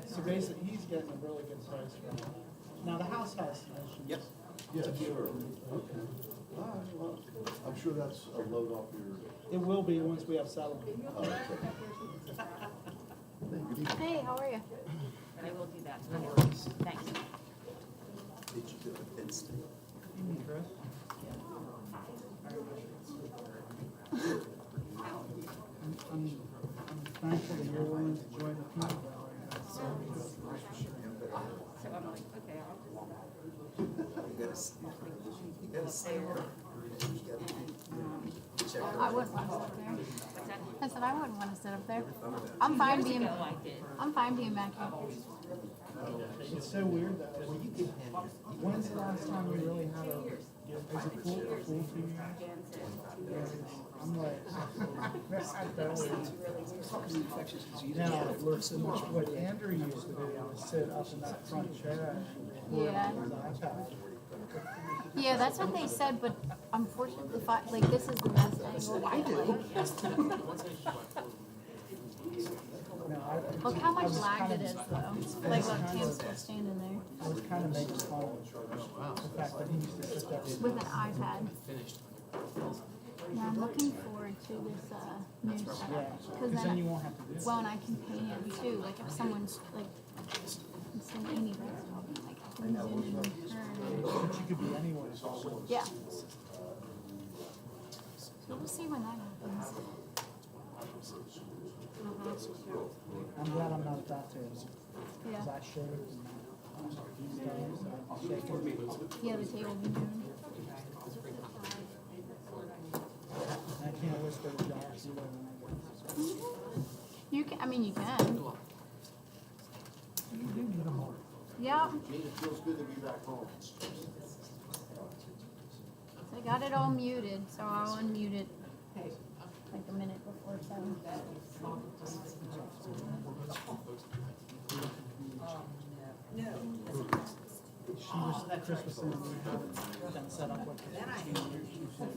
So basically, he's getting a really good price from it. Now, the house has some issues. Yep. Yeah, sure. Okay. All right, well, I'm sure that's a load off your. It will be once we have settlement. Okay. Good evening. Hey, how are you? I will do that. Thanks. Did you do it instant? Evening, Chris. I'm thankful that you're willing to join the people. So I'm like, okay, You gotta stay there. Check I wouldn't want to sit up there. what's that? I said I wouldn't want to sit up there. I'm fine being. Years ago I did. I'm fine being back here. It's so weird that, when's the last time we really had a, is it full 2 years? I'm like, now, what Andrew used to do was sit up in that front chair and record Yeah. on his iPad. Yeah, that's what they said, but unfortunately, like this is the best angle. I do. Look how much lag it is, though. Like, look, Tam's still standing there I was kind of making fun of the fact that he used to sit there. with an iPad. Yeah, I'm looking forward to this new setup Yeah, because because then you then, won't have to do it. well, and I can pay him too. Like if someone's like, instead of Amy that's talking, like I can zoom in her. But you could be anywhere. Yeah. So we'll see when that happens. I'm glad I'm not that too. Because Yeah. I showed these days, I'll shake it. Yeah, the table be moved. I can't whisper to Josh either when I get. You can. I mean, you can. You do need them all. Yeah. It feels good to be back home. I got it all muted, so I'll unmute it like a minute before 7. She was, Chris was saying we haven't been set up with the 15 years. She said,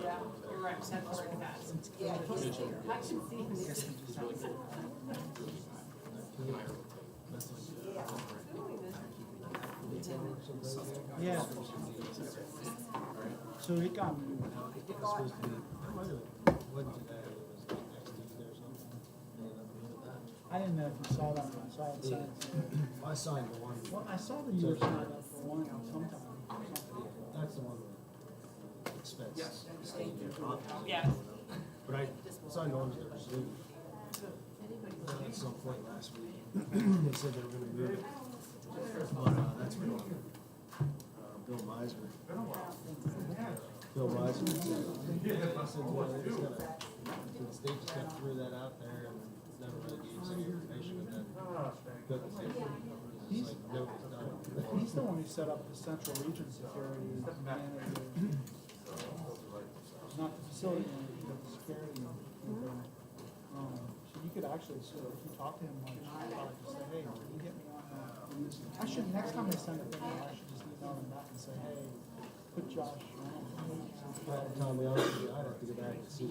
Yeah, you're right. That's very fast. Yeah, I can see. yeah. So it got moved. I didn't know if you saw that one, so I had sent it to you. I signed the one, Well, I saw that you were signed up for one sometime. that's the one with expense. Yes. Yes. But I signed on to the resolution. At some point last week, they said they were gonna move it. But, that's where, Bill Meisner. Bill Meisner said, well, they just gotta, the state just gotta throw that out there and never really gave us any information and then. He's like, nobody's done it. He's the one who set up the Central Region Security Manager. Not the facility manager, but the security manager. So you could actually, so if you talk to him on just say, hey, can you get me on that? I should, next time I send a thing, I should just email him back and say, hey, put Josh on. Tom, we honestly, I'd have to go back and see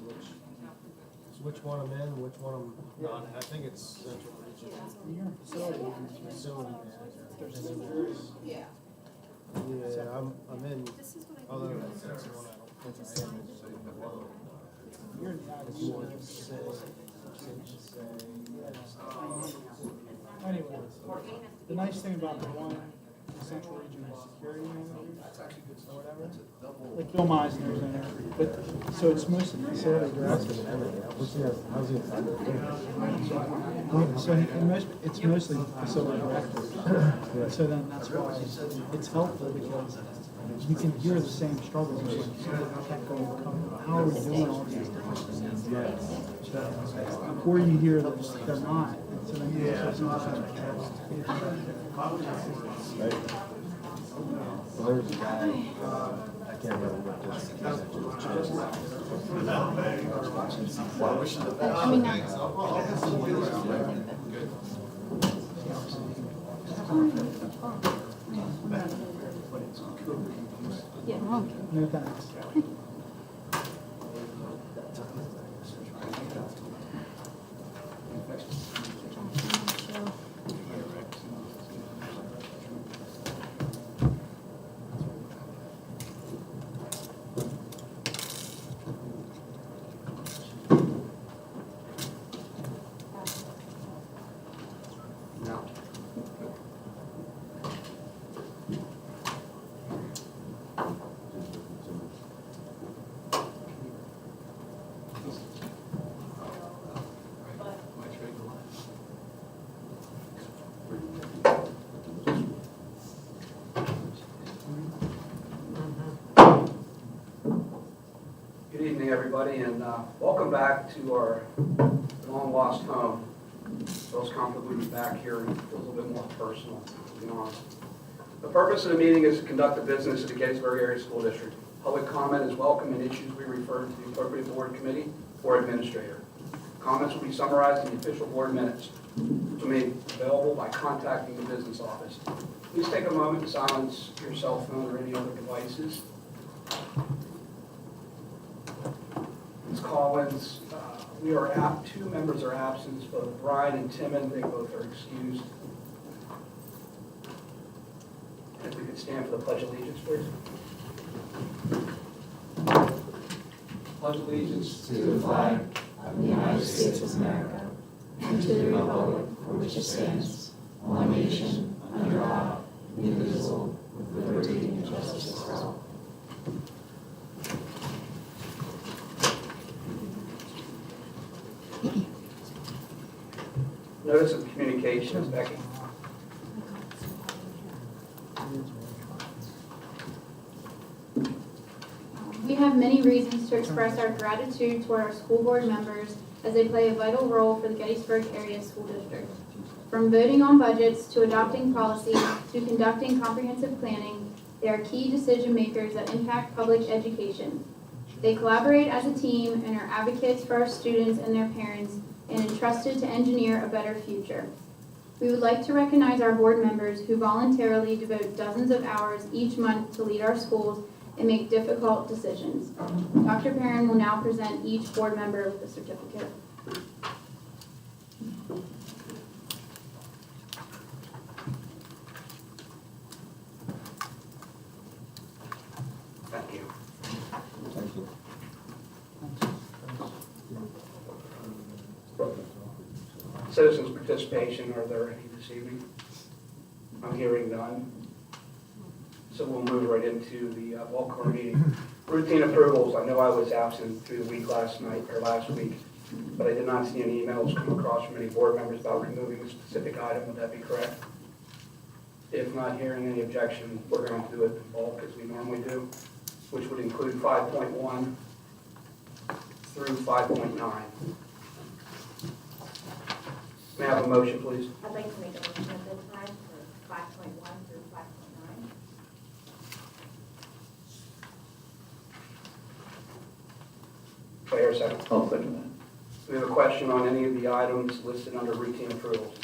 which one I'm in, which one I'm not. I think it's Central Region. You're in facility manager. Facility manager. There's security. Yeah, I'm in, although that's the one I don't think I am. You're in the anyways, the nice thing about the one Central Region Security Manager, or whatever, like Bill Meisner's in there, but, so it's mostly facility director. So it's mostly facility directors. So then that's why it's helpful because you can hear the same struggles. Like, how are we doing all these things? Or you hear that they're not. So then it's not Well, there's a guy, I can't remember what district he's I mean, yeah, okay. No thanks. everybody, and welcome back to our long-lost home. Feels comfortable to be back here, and it feels a little bit more personal, to be honest. The purpose of the meeting is to conduct the business of the Gettysburg Area School District. Public comment is welcome, and issues we refer to the appropriate board committee or administrator. Comments will be summarized in the official board minutes, which will be made available by contacting the business office. Please take a moment to silence your cell phone or any other devices. Ms. Collins, we are two members are absent, both Brian and Timon, they both are excused. If we could stand for the Pledge of Allegiance, please. Pledge allegiance to the flag of the United States of America and to the republic for which it stands, one nation, under God, indivisible, with liberty and justice for all. Notice of communications, Becky. We have many reasons to express our gratitude toward our school board members as they play a vital role for the Gettysburg Area School District. From voting on budgets to adopting policies to conducting comprehensive planning, they are key decision makers that impact public education. They collaborate as a team and are advocates for our students and their parents and entrusted to engineer a better future. We would like to recognize our board members who voluntarily devote dozens of hours each month to lead our schools and make difficult decisions. Dr. Perrin will now present each board member with a certificate. Thank you. Thank you. Citizens' participation, are there any this evening? I'm hearing none. So we'll move right into the Vulcan meeting. Routine approvals. I know I was absent through the week last week, but I did not see any emails come across from any board members about removing a specific item. Would that be correct? If not hearing any objection, we're going to do it in bulk as we normally do, which would include 5.1 through 5.9. May I have a motion, please? I'd like to make a motion at this time for 5.1 through 5.9. Do I hear a second? I'll second that. We have a question on any of the items listed under routine approvals.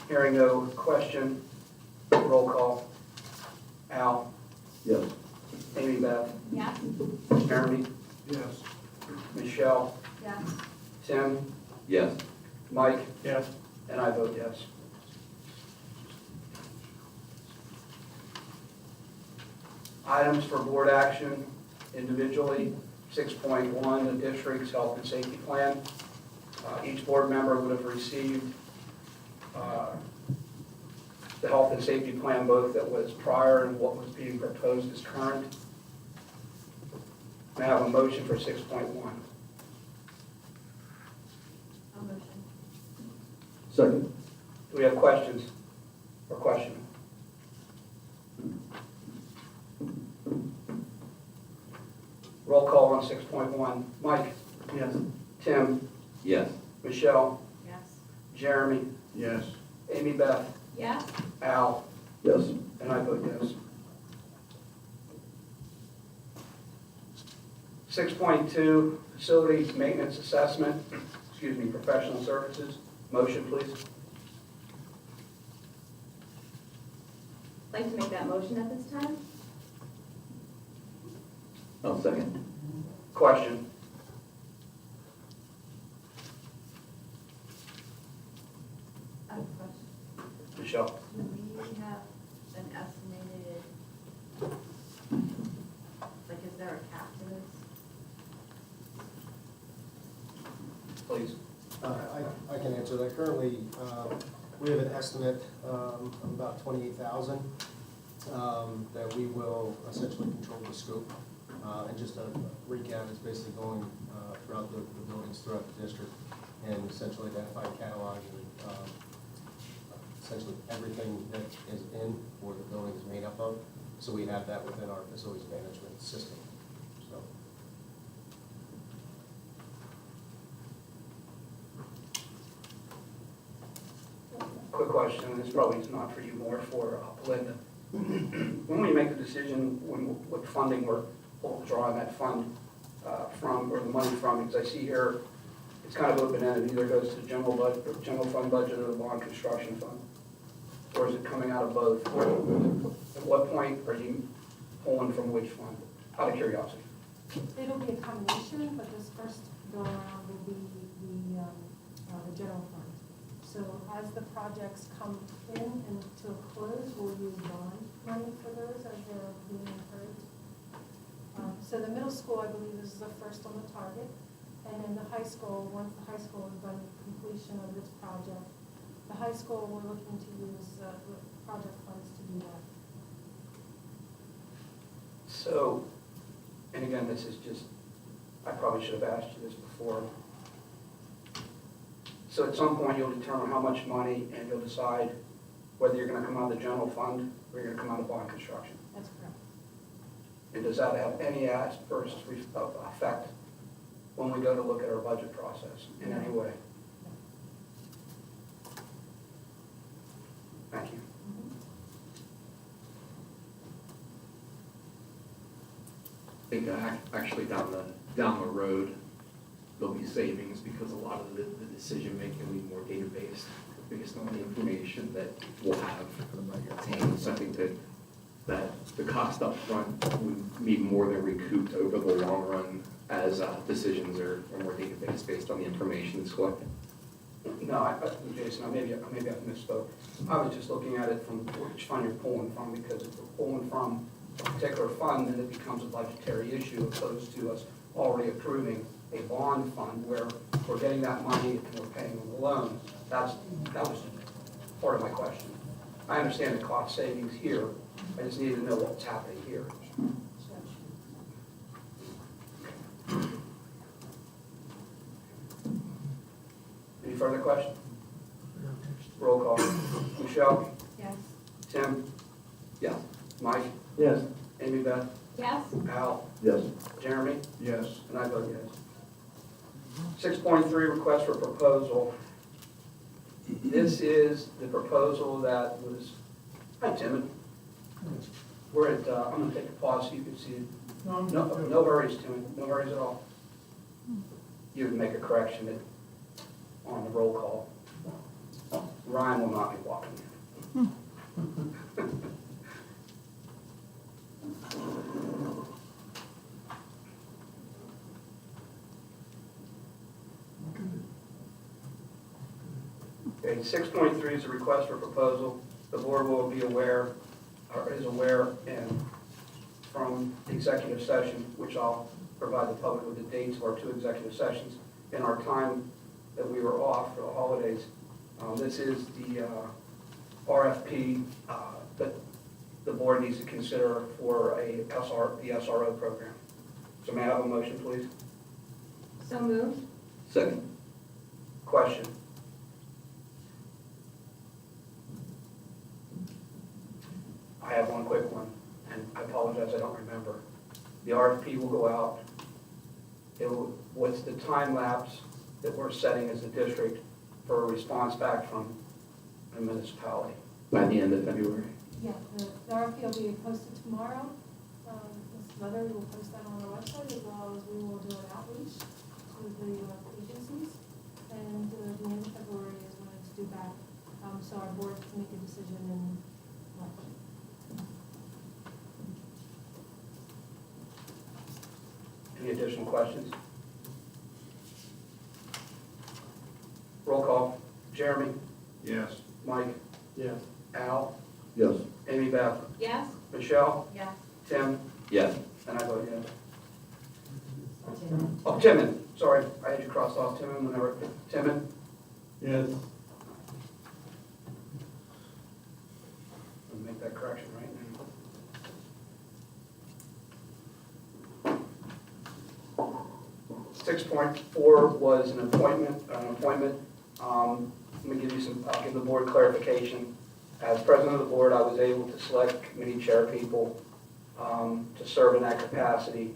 Hearing no question, roll call. Al? Yes. Amy Beth? Yes. Jeremy? Yes. Michelle? Yes. Tim? Yes. Mike? Yes. And I vote yes. Items for board action individually. 6.1, the district's health and safety plan. Each board member would have received the health and safety plan, both that was prior and what was being proposed as current. May I have a motion for 6.1? I'll motion. Second. Do we have questions or questioning? Roll call on 6.1. Mike? Yes. Tim? Yes. Michelle? Yes. Jeremy? Yes. Amy Beth? Yes. Al? Yes. And I vote yes. 6.2, facilities maintenance assessment, professional services. Motion, please. I'd like to make that motion at this time. I'll second. Question. I have a question. Michelle? Do we have an estimated, like, is there a cap to this? Please. I can answer that. Currently, we have an estimate of about 28,000 that we will essentially control the scope. And just a recap, it's basically going throughout the buildings throughout the district and essentially identify, catalog, and essentially everything that is in or the building is made up of. So we have that within our facilities management system, so. Quick question, and this probably is not for you, more for Belinda. When we make the decision, what funding we're drawing that fund from, or the money from, because I see here, it's kind of open-ended, either goes to the general budget, or general fund budget, or the bond construction fund, or is it coming out of both? At what point are you pulling from which fund? Out of curiosity. It'll be a combination, but this first go around will be the general fund. So as the projects come in and to a close, we'll use bond money for those as they're being incurred. So the middle school, I believe, is the first on the target. And then the high school, once the high school is done with completion of its project, the high school, we're looking to use project funds to do that. So, and again, this is just, I probably should have asked you this before. So at some point, you'll determine how much money, and you'll decide whether you're going to come out of the general fund or you're going to come out of bond construction. That's correct. And does that have any adverse effect when we go to look at our budget process in any way? Thank you. I think actually down the road, there'll be savings because a lot of the decision-making will be more data-based based on the information that we'll have obtained. So I think that the cost up front would be more than recouped over the long run as decisions are more data-based based on the information that's collected. No, Jason, maybe I misspoke. I was just looking at it from which fund you're pulling from, because if we're pulling from a particular fund, then it becomes a budgetary issue opposed to us already approving a bond fund where we're getting that money and we're paying on the loan. That was part of my question. I understand the cost savings here. I just need to know what's happening here. Any further questions? Roll call. Michelle? Yes. Tim? Yes. Mike? Yes. Amy Beth? Yes? Al? Yes. Jeremy? Yes. And I vote yes. 6.3, request for proposal. This is the proposal that was, hi Tim. We're at, I'm going to take a pause so you can see it. No worries, Tim, no worries at all. You would make a correction on the roll call. Ryan will not be walking in. Okay, 6.3 is a request for proposal. The board will be aware, or is aware, and from the executive session, which I'll provide the public with the dates of our 2 executive sessions, in our time that we were off for the holidays. This is the RFP that the board needs to consider for the SRO program. So may I have a motion, please? So moved. Second. Question. I have one quick one, and I apologize, I don't remember. The RFP will go out. What's the time lapse that we're setting as a district for a response back from a municipality? By the end of February. Yeah, the RFP will be posted tomorrow. Ms. Leather will post that on our website, as well as we will do an outreach to the agencies. And the end of February is when it's due back, so our board can make a decision in March. Any additional questions? Roll call. Jeremy? Yes. Mike? Yes. Al? Yes. Amy Beth? Yes? Michelle? Yes. Tim? Yes. And I vote yes. Oh, Timon, sorry, I had you crossed off, Timon, whenever, Timon? Yes. I'll make that correction right now. 6.4 was an appointment. Let me give you I'll give the board clarification. As president of the board, I was able to select committee chair people to serve in that capacity.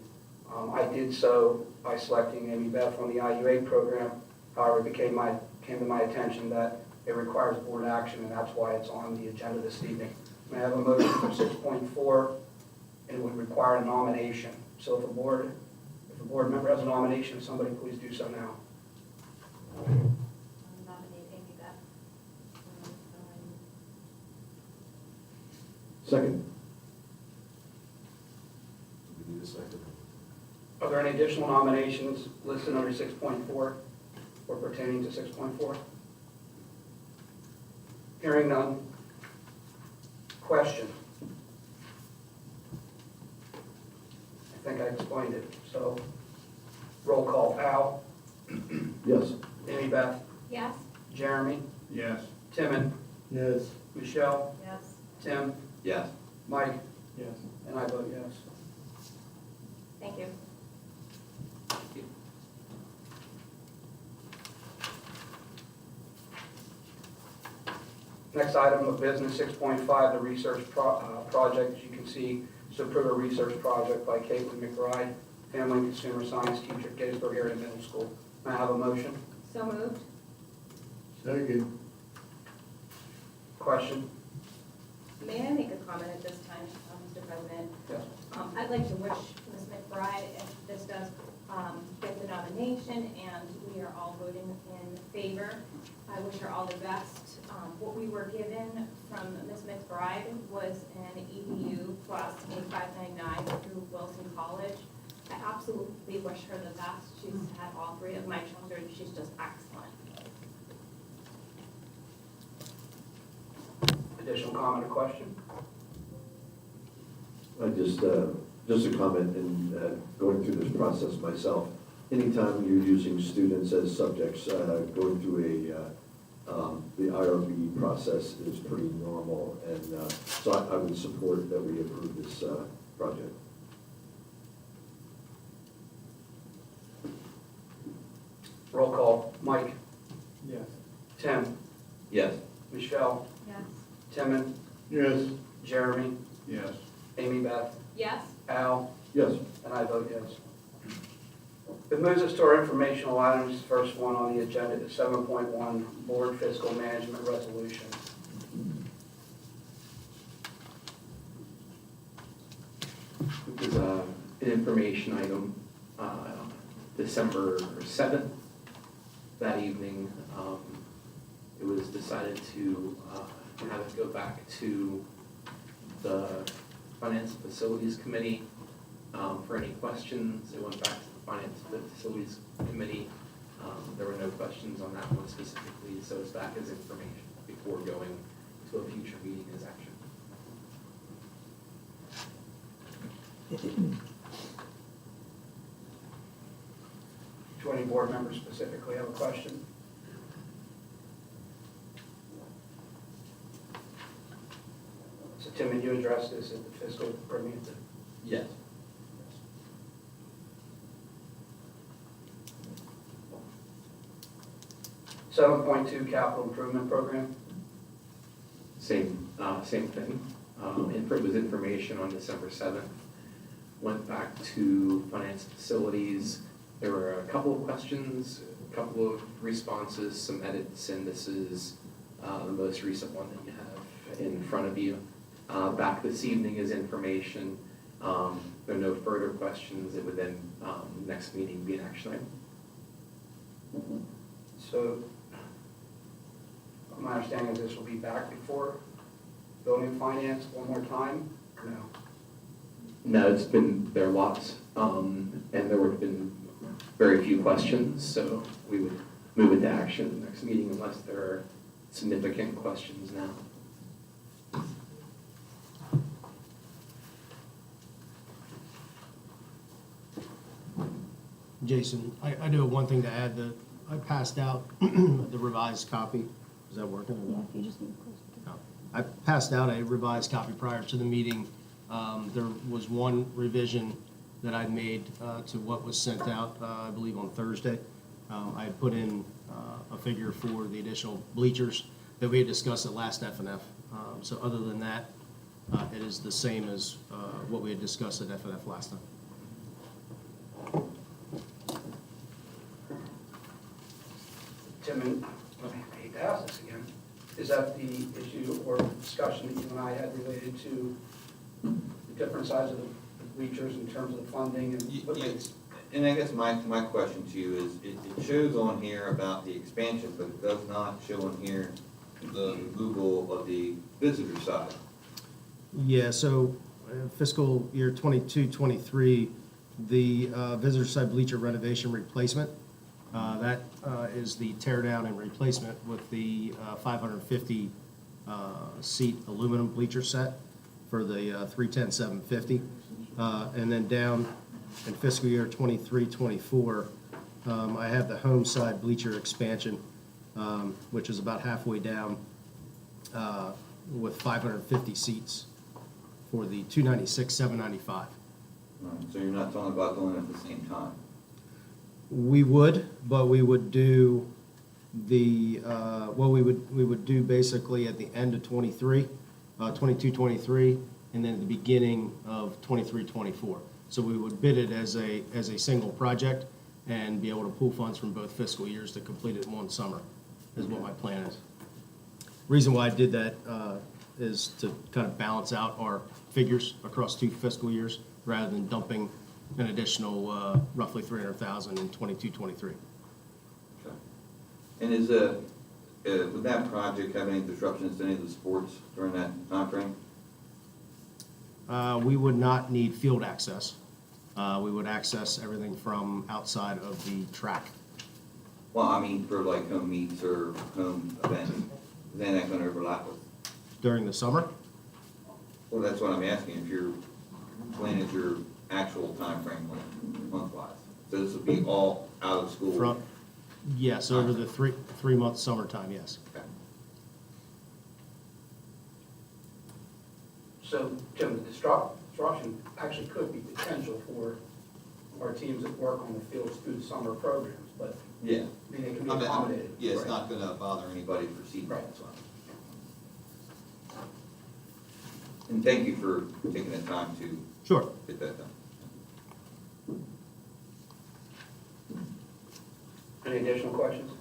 I did so by selecting Amy Beth on the IUA program. However, it came to my attention that it requires board action, and that's why it's on the agenda this evening. May I have a motion for 6.4, and it would require a nomination. So if a board member has a nomination, somebody please do so now. Nominate Amy Beth. Second. We need a second. Are there any additional nominations listed under 6.4 or pertaining to 6.4? Hearing none. Question. I think I explained it. So, roll call. Al? Yes. Amy Beth? Yes? Jeremy? Yes. Timon? Yes. Michelle? Yes. Tim? Yes. Mike? Yes. And I vote yes. Thank you. Next item of business, 6.5, the research project. As you can see, it's to approve a research project by Caitlin McBride, Family and Consumer Science teacher at Gettysburg Area Middle School. May I have a motion? So moved. Second. Question? May I make a comment at this time, Mr. President? Yes. I'd like to wish Ms. McBride, if this does get the nomination and we are all voting in favor, I wish her all the best. What we were given from Ms. McBride was an EDU plus a 599 through Wilson College. I absolutely wish her the best. She's had all three of my children. She's just excellent. Additional comment or question? I just a comment in going through this process myself. Anytime you're using students as subjects, going through the IRB process is pretty normal, and so I would support that we approve this project. Roll call. Mike? Yes. Tim? Yes. Michelle? Yes. Timon? Yes. Jeremy? Yes. Amy Beth? Yes? Al? Yes. And I vote yes. It moves us to our informational items. First one on the agenda is 7.1, Board Fiscal Management Resolution. This is an information item. December 7th, that evening, it was decided to have it go back to the Finance and Facilities Committee for any questions. It went back to the Finance and Facilities Committee. There were no questions on that one specifically, so it's back as information before going to a future meeting as action. Do any board members specifically have a question? So Tim, and you addressed this at the fiscal committee? Yes. 7.2, Capital Improvement Program. Same thing. It was information on December 7th. Went back to Finance Facilities. There were a couple of questions, a couple of responses, some edits, and this is the most recent one that you have in front of you. Back this evening is information. There are no further questions. It would then, next meeting, be an action item. So my understanding is this will be back before Building and Finance one more time? No. No, it's been, there are lots, and there would have been very few questions, so we would move it to action next meeting unless there are significant questions now. Jason, I do have one thing to add. I passed out the revised copy. Is that working? Yeah, if you just need to close it. No. I passed out a revised copy prior to the meeting. There was one revision that I made to what was sent out, I believe, on Thursday. I had put in a figure for the additional bleachers that we had discussed at last F&F. So other than that, it is the same as what we had discussed at FNF last time. Tim, and I hate to ask this again, is that the issue or discussion that you and I had related to the different sides of the bleachers in terms of the funding and what makes? And I guess my question to you is, it shows on here about the expansion, but it does not show on here the removal of the visitor side. Yeah, so fiscal year 22-23, the visitor side bleacher renovation replacement, that is the tear down and replacement with the 550 seat aluminum bleacher set for the 310-750. And then down in fiscal year 23-24, I have the home side bleacher expansion, which is about halfway down with 550 seats for the 296-795. So you're not talking about doing it at the same time? We would, but we would do the, well, we would do basically at the end of 23, 22-23, and then at the beginning of 23-24. So we would bid it as a single project and be able to pool funds from both fiscal years to complete it in one summer, is what my plan is. Reason why I did that is to kind of balance out our figures across 2 fiscal years rather than dumping an additional roughly $300,000 in 22-23. Okay. And would that project have any disruptions to any of the sports during that timeframe? We would not need field access. We would access everything from outside of the track. Well, I mean, for like home meets or home events, is any of that gonna overlap with? During the summer? Well, that's what I'm asking, if your plan is your actual timeframe, month-wise. So this would be all out of school? From, yes, over the three-month summertime, yes. Okay. So, Tim, the disruption actually could be potential for our teams that work on the fields through the summer programs, but Yeah. I mean, they can be I mean, accommodated. yeah, it's right? not gonna bother anybody for season, Right. that's fine. And thank you for taking the time to Sure. get that done. Any additional questions?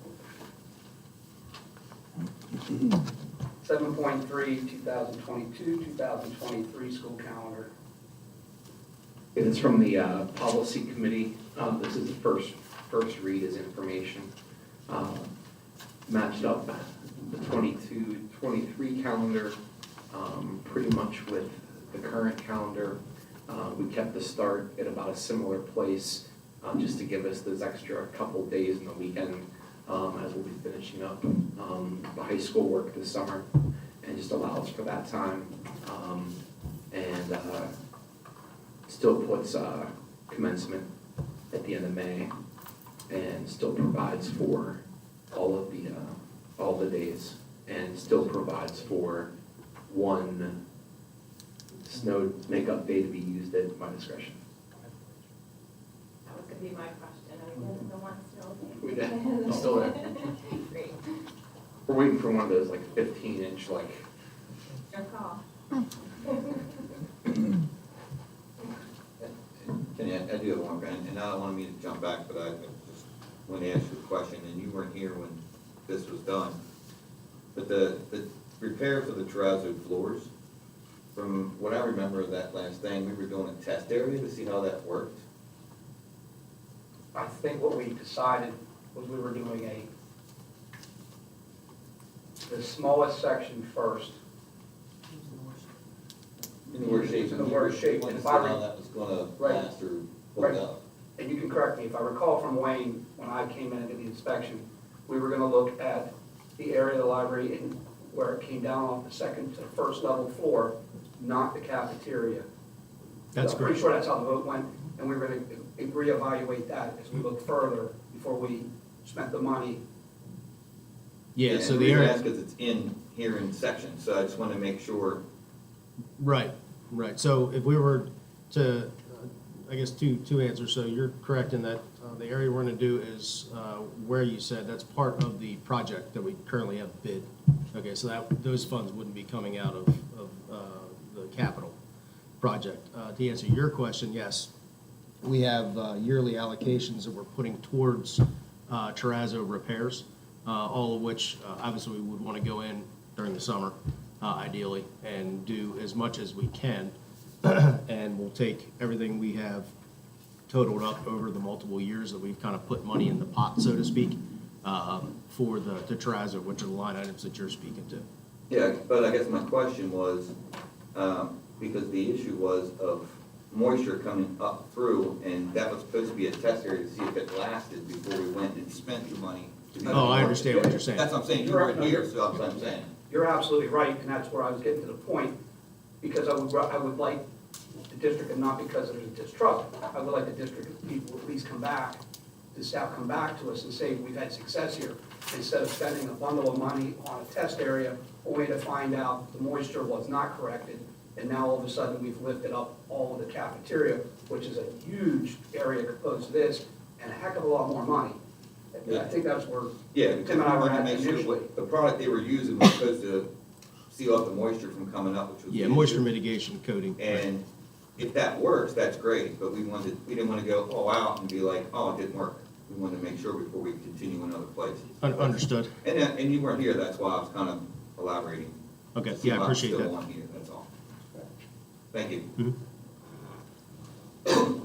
7.3, 2022-2023 school calendar. It is from the policy committee. This is the first read as information. Matched up the 22-23 calendar pretty much with the current calendar. We kept the start at about a similar place just to give us those extra couple days in the weekend as we'll be finishing up the high school work this summer, and just allows for that time. And still puts commencement at the end of May, and still provides for all the days, and still provides for one snow makeup day to be used at my discretion. That was gonna be my question, I mean, the one still. We did. It's still there. Great, We're waiting for one of those like 15-inch like. your call. Kenny, I do have one, and I don't want me to jump back, but I just want to ask you a question, and you weren't here when this was done. But the repair for the terrazzo floors, from what I remember of that last thing, we were doing a test area to see how that worked. I think what we decided was we were doing the smallest section first. In the worst shape. In the worst shape. You wanted And to if see I how re- that was gonna Right. last or Right. hold up. And you can correct me, if I recall from Wayne, when I came in and did the inspection, we were gonna look at the area of the library and where it came down off the second to first level floor, not the cafeteria. That's I'm pretty great. sure that's how the vote went, and we were gonna reevaluate that as we look further before we spent the money. Yeah, so And the reason I area, ask is it's in here in sections, so I just want to make sure. right. So if we were to, I guess two answers. So you're correct in that the area we're gonna do is where you said, that's part of the project that we currently have bid. Okay, so those funds wouldn't be coming out of the capital project. To answer your question, yes, we have yearly allocations that we're putting towards terrazzo repairs, all of which obviously we would want to go in during the summer, ideally, and do as much as we can. And we'll take everything we have totaled up over the multiple years that we've kind of put money in the pot, so to speak, for the terrazzo, which are the line items that you're speaking to. Yeah, but I guess my question was, because the issue was of moisture coming up through, and that was supposed to be a test area to see if it lasted before we went and spent the money. Oh, I understand what you're saying. That's what I'm saying, you weren't here, so that's what I'm saying. You're absolutely right, and that's where I was getting to the point, because I would like the district, and not because there's a distrust, I would like the district people at least come back, the staff come back to us and say, we've had success here, instead of spending a bundle of money on a test area, only to find out the moisture was not corrected, and now all of a sudden we've lifted up all of the cafeteria, which is a huge area composed of this, and a heck of a lot more money. I think that's where Yeah, because Tim we and I were wanted to at make sure initially. what the product they were using was supposed to seal off the moisture from coming up, which was. Yeah, the moisture issue. mitigation coating. And if that works, that's great, but we didn't want to go all out and be like, oh, it didn't work. We wanted to make sure before we continue in other places. Understood. And you weren't here, that's why I was kind of elaborating. Okay, See yeah, I why I'm appreciate still that. on here, that's all. Thank you. Are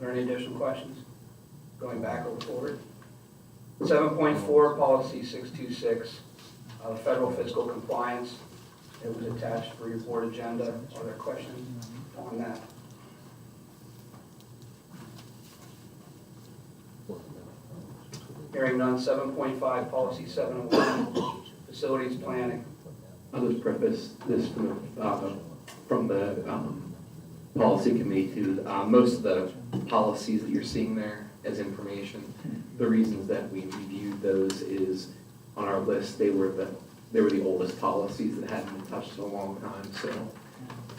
there any additional questions? Going back or forward? 7.4, policy 626, federal fiscal compliance. It was attached for your board agenda. Are there questions on that? Hearing none. 7.5, policy 701, facilities planning. I'll just preface this from the policy committee too. Most of the policies that you're seeing there as information, the reasons that we reviewed those is on our list, they were the oldest policies that hadn't been touched in a long time, so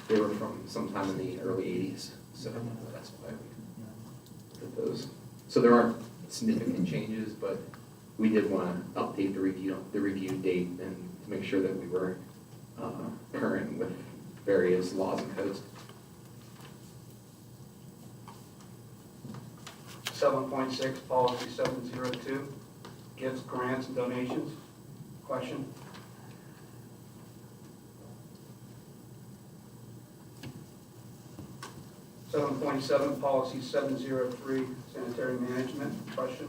they were from sometime in the early 80s, so that's why we did those. So there aren't significant changes, but we did want to update the review date and to make sure that we were current with various laws and codes. 7.6, policy 702, gifts, grants, and donations. Question? Seven point seven, policy 703, sanitary management. Question?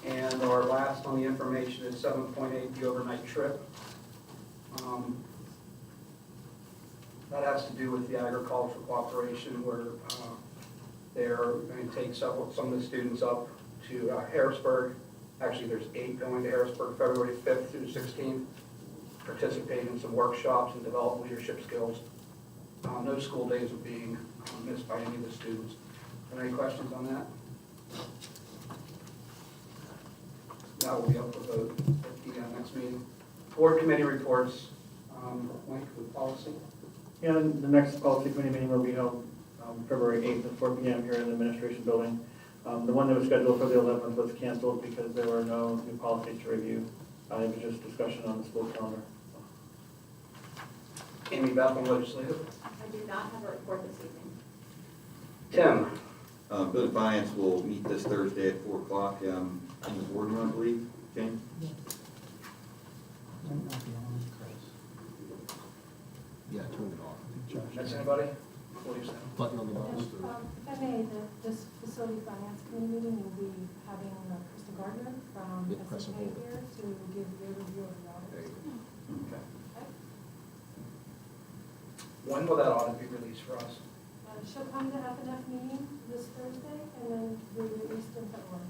And our last on the information is 7.8, the overnight trip. That has to do with the agricultural cooperation where they're going to take some of the students up to Harrisburg. Actually, there's 8 going to Harrisburg, February 5th through 16th, participate in some workshops and develop leadership skills. No school days are being missed by any of the students. Are there any questions on that? That will be up for vote at the next meeting. Board committee reports, Mike, with policy. Yeah, the next policy committee meeting will be held February 8th at 4 p.m. here in the administration building. The one that was scheduled for the 11th was canceled because there were no new policies to review. It was just discussion on the school calendar. Amy Beth on legislative. I do not have a report this evening. Tim. Bill and Finance will meet this Thursday at 4 o'clock in the boardroom, I believe. Jane? Yeah, turn it off. That's anybody? Please. Button on the And, bottom. if I may, this facility finance committee meeting will be having Krista Gardner from Yeah, press and SCA hold it. here to give the overview of the There audit. you go. Okay. When will that audit be released for us? She'll come to FNF meeting this Thursday and then be released in February.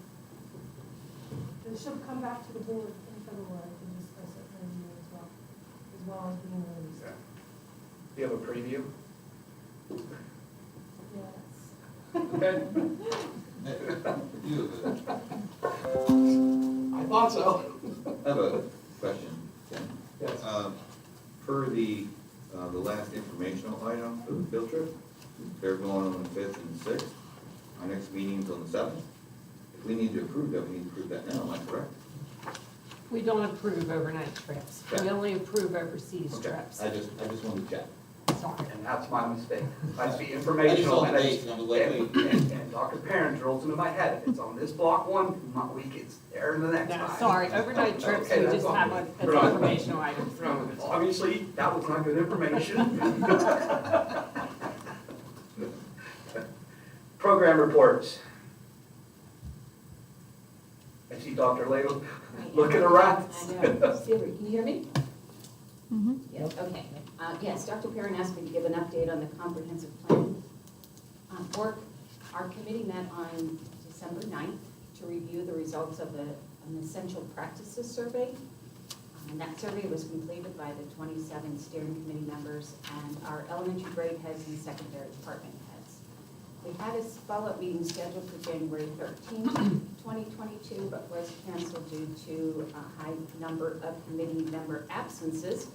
And she'll come back to the board in February to discuss it and review as well as being released. Do you have a preview? Yes. Okay. You have I thought so. I have a question, Ken. Yes. Per the The last informational item for the field trip, they're going on the 5th and 6th. Our next meeting's on the 7th. If we need to approve that, we need to approve that now, am I correct? We don't approve overnight trips. We Okay. only approve overseas Okay. trips. I just wanted to check. Sorry. And that's my mistake. I see I just informational saw and the dates, and I'm like, wait. and Dr. Perrin drills into my head. If it's on this block one week, it's there the next No, time. sorry, overnight trips, Okay, we that's just all. have as Right. informational items. Obviously, that was not good information. Program reports. I see Dr. Ladle looking around. I know. Silver, can you hear me? Yes, okay. Yes, Dr. Perrin asked me to give an update on the comprehensive plan work. Our committee met on December 9th to review the results of an essential practices survey. And that survey was completed by the 27 steering committee members and our elementary grade heads and secondary department heads. We had a follow-up meeting scheduled for January 13th, 2022, but was canceled due to a high number of committee member absences.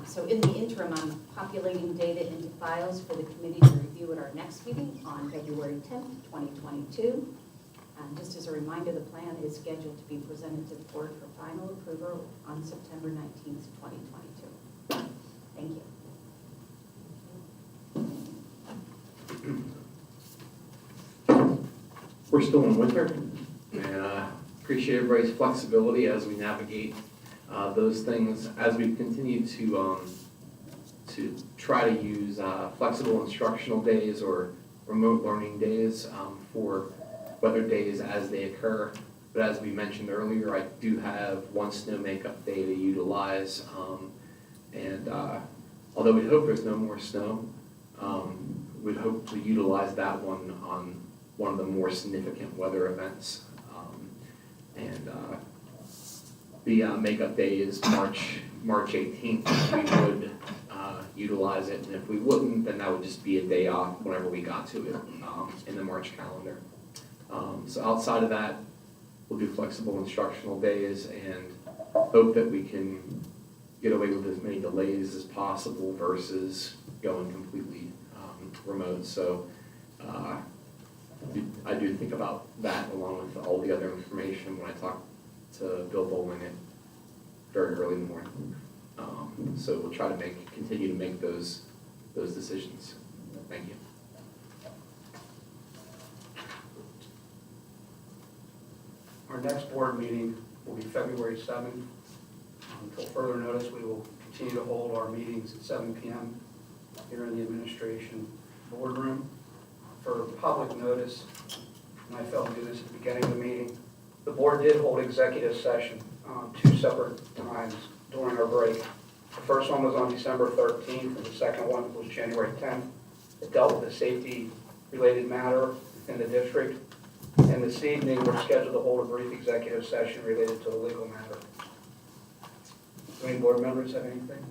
So in the interim, I'm populating data into files for the committee to review at our next meeting on February 10th, 2022. Just as a reminder, the plan is scheduled to be presented to the board for final approval on September 19th, 2022. Thank you. We're still in winter, and appreciate everybody's flexibility as we navigate those things. As we continue to try to use flexible instructional days or remote learning days for weather days as they occur. But as we mentioned earlier, I do have one snow makeup day to utilize, and although we hope there's no more snow, we'd hope to utilize that one on one of the more significant weather events. The makeup day is March 18th. We would utilize it, and if we wouldn't, then that would just be a day off whenever we got to it in the March calendar. So outside of that, we'll do flexible instructional days and hope that we can get away with as many delays as possible versus going completely remote. So I do think about that along with all the other information when I talk to Bill Bowling at very early in the morning. So we'll try to continue to make those decisions. Thank you. Our next board meeting will be February 7th. Until further notice, we will continue to hold our meetings at 7 p.m. here in the administration boardroom. For public notice, and I failed to do this at the beginning of the meeting, the board did hold executive session 2 separate times during our break. The first one was on December 13th, and the second one was January 10th. It dealt with a safety-related matter in the district. And this evening, we're scheduled to hold a brief executive session related to a legal matter. Do any board members have anything?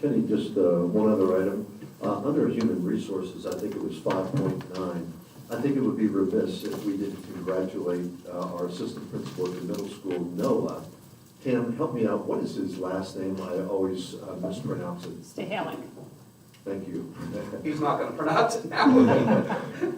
Kenny, just one other item. Under human resources, I think it was 5.9. I think it would be remiss if we didn't congratulate our assistant principal at the middle school, Noah. Tim, help me out. What is his last name? I always mispronounce it. Stahalik. Thank you. He's not going to pronounce it now.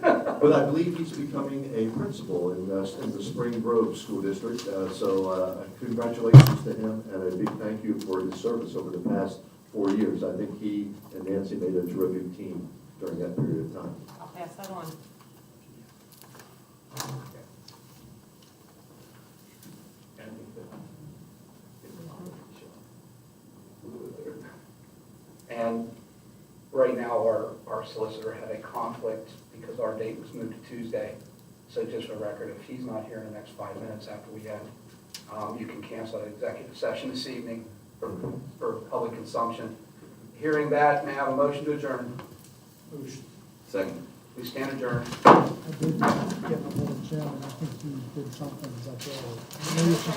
But I believe he's becoming a principal in the Spring Grove School District. So congratulations to him and a big thank you for his service over the past 4 years. I think he and Nancy made a terrific team during that period of time. I'll pass that on. And right now, our solicitor had a conflict because our date was moved to Tuesday. So just for the record, if he's not here in the next 5 minutes after we end, you can cancel an executive session this evening for public consumption. Hearing that, may I have a motion to adjourn? Second. We stand adjourned. I did get a hold of Jim, and I think he did something, is that right?